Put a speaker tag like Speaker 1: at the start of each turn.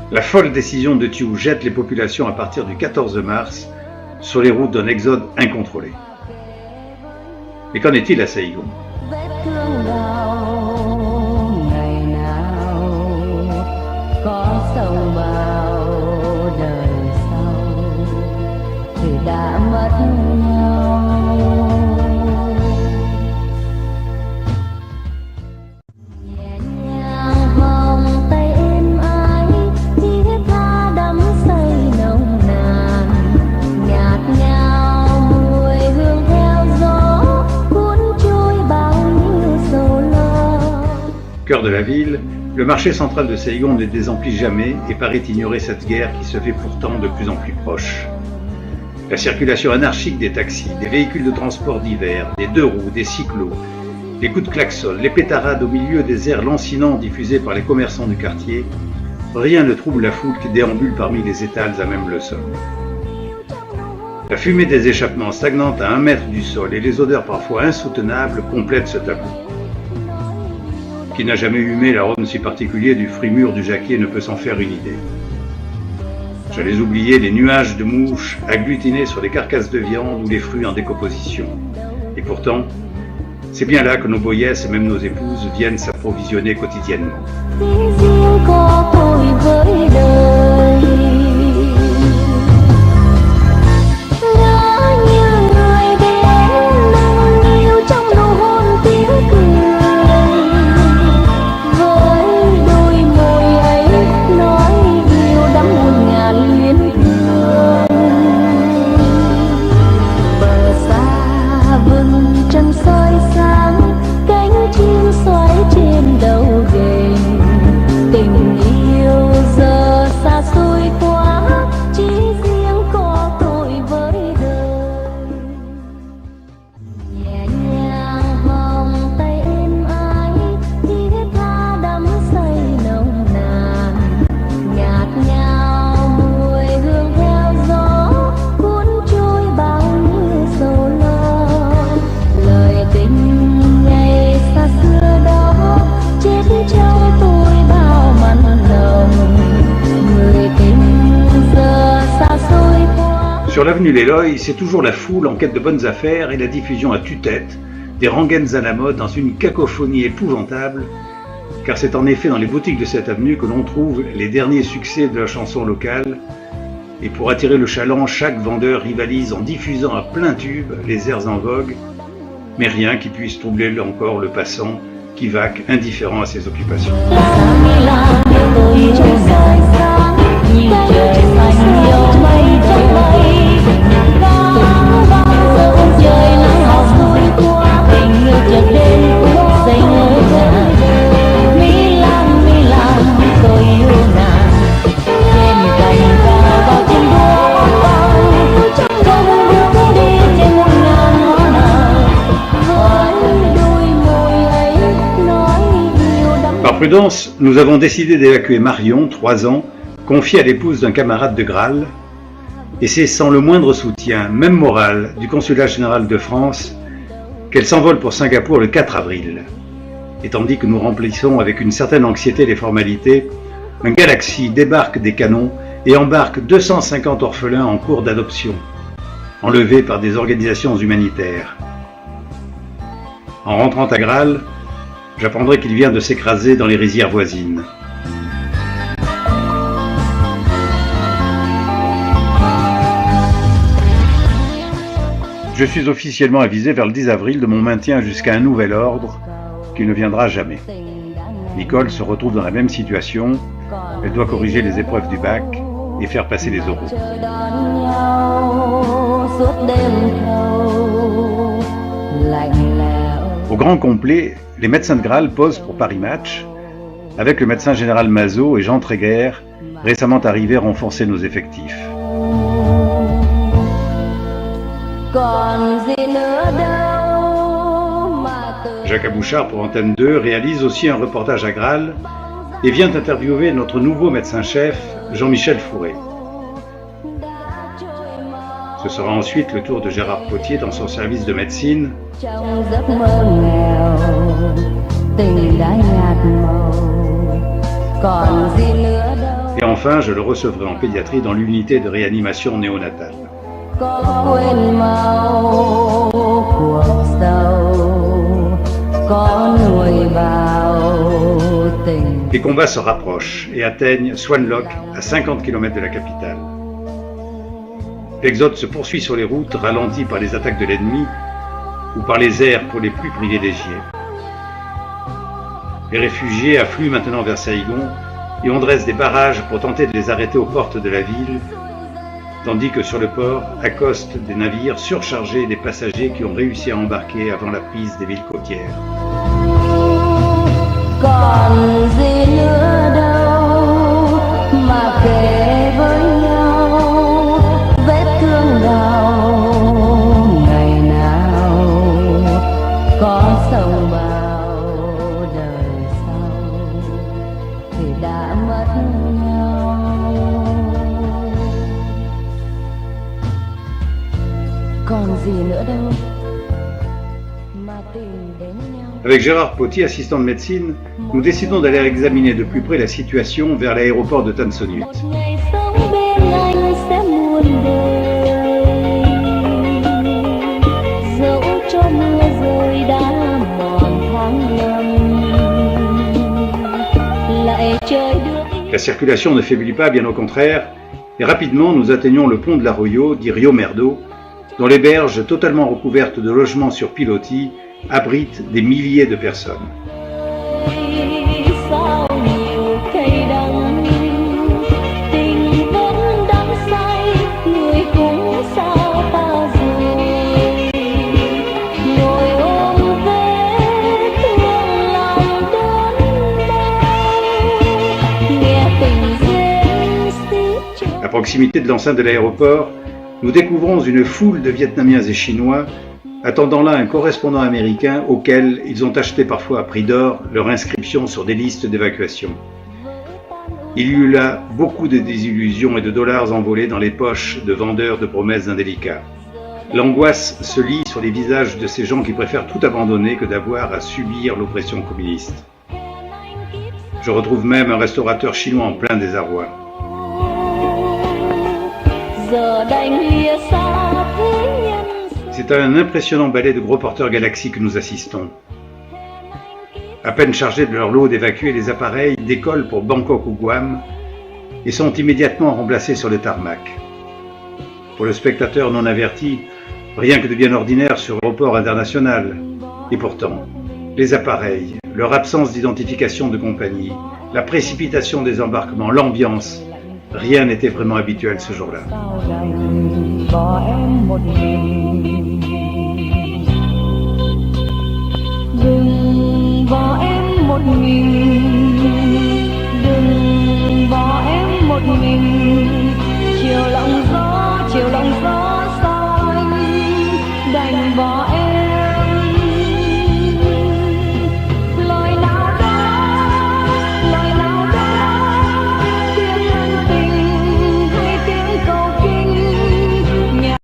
Speaker 1: La folle décision de Thiou jette les populations à partir du 14 mars sur les routes d'un exode incontrôlé. Mais qu'en est-il à Saigon? Cœur de la ville, le marché central de Saigon ne désemplit jamais et paraît ignorer cette guerre qui se fait pourtant de plus en plus proche. La circulation anarchique des taxis, des véhicules de transport divers, des deux roues, des cyclos, les coups de klaxon, les pétarades au milieu des airs lancinants diffusés par les commerçants du quartier, rien ne trouble la foule qui déambule parmi les étals à même le sol. La fumée des échappements stagnante à 1 mètre du sol et les odeurs parfois insoutenables complètent ce tableau. Qui n'a jamais humé l'arôme si particulier du fruit mûr du jacquier ne peut s'en faire une idée. J'allais oublier les nuages de mouches agglutinés sur les carcasses de viande ou les fruits en décomposition. Et pourtant, c'est bien là que nos boyesses et même nos épouses viennent s'approvisionner quotidiennement. Sur l'avenue Léloy, c'est toujours la foule en quête de bonnes affaires et la diffusion à tue-tête des rengaines à la mode dans une cacophonie épouvantable, car c'est en effet dans les boutiques de cette avenue que l'on trouve les derniers succès de la chanson locale, et pour attirer le chaland, chaque vendeur rivalise en diffusant à plein tube les airs en vogue, mais rien qui puisse troubler encore le passant qui vaque indifférent à ses occupations. Par prudence, nous avons décidé d'évacuer Marion, 3 ans, confiée à l'épouse d'un camarade de Graal, et c'est sans le moindre soutien, même moral, du consulat général de France, qu'elle s'envole pour Singapour le 4 avril. Et tandis que nous remplissons avec une certaine anxiété les formalités, un Galaxy débarque des canons et embarque 250 orphelins en cours d'adoption, enlevés par des organisations humanitaires. En rentrant à Graal, j'apprendrai qu'il vient de s'écraser dans les rizières voisines. Je suis officiellement avisé vers le 10 avril de mon maintien jusqu'à un nouvel ordre qui ne viendra jamais. Nicole se retrouve dans la même situation. Elle doit corriger les épreuves du bac et faire passer les oraux. Au grand complet, les médecins de Graal posent pour Paris Match, avec le médecin général Mazot et Jean Tréguer, récemment arrivés renforcer nos effectifs. Jacques Abouchard pour Antenne 2 réalise aussi un reportage à Graal et vient interviewer notre nouveau médecin-chef, Jean-Michel Fourré. Ce sera ensuite le tour de Gérard Potier dans son service de médecine. Et enfin, je le recevrai en pédiatrie dans l'unité de réanimation néonatale. Les combats se rapprochent et atteignent Swanlock, à 50 km de la capitale. L'exode se poursuit sur les routes, ralenti par les attaques de l'ennemi ou par les airs pour les plus privilégiés. Les réfugiés affluent maintenant vers Saïgon et on dresse des barrages pour tenter de les arrêter aux portes de la ville, tandis que sur le port accostent des navires surchargés des passagers qui ont réussi à embarquer avant la prise des villes côtières.
Speaker 2: Còn gì nữa đâu mà kể với nhau vết thương đau ngày nào có sông bao đời sau thì đã mất nhau. Còn gì nữa đâu mà tìm đến nhau.
Speaker 1: Avec Gérard Potier, assistant de médecine, nous décidons d'aller examiner de plus près la situation vers l'aéroport de Tan Son Nhut. La circulation ne faiblit pas, bien au contraire, et rapidement nous atteignons le pont de l'Arroyo, dit Rio Merdo, dont les berges totalement recouvertes de logements sur pilotis abrite des milliers de personnes. À proximité de l'enceinte de l'aéroport, nous découvrons une foule de Vietnamiens et Chinois attendant là un correspondant américain auquel ils ont acheté parfois à prix d'or leur inscription sur des listes d'évacuation. Il y eut là beaucoup de désillusions et de dollars envolés dans les poches de vendeurs de promesses indélicats. L'angoisse se lit sur les visages de ces gens qui préfèrent tout abandonner que d'avoir à subir l'oppression communiste. Je retrouve même un restaurateur chinois en plein désarroi. C'est à un impressionnant ballet de gros porteurs Galaxy que nous assistons. À peine chargés de leur lot d'évacuer, les appareils décollent pour Bangkok ou Guam et sont immédiatement remplacés sur le tarmac. Pour le spectateur non averti, rien que de bien ordinaire sur l'aéroport international. Et pourtant, les appareils, leur absence d'identification de compagnie, la précipitation des embarquements, l'ambiance, rien n'était vraiment habituel ce jour-là.
Speaker 2: Đừng bỏ em một mình, đừng bỏ em một mình, chiều lòng gió sao anh đành bỏ em.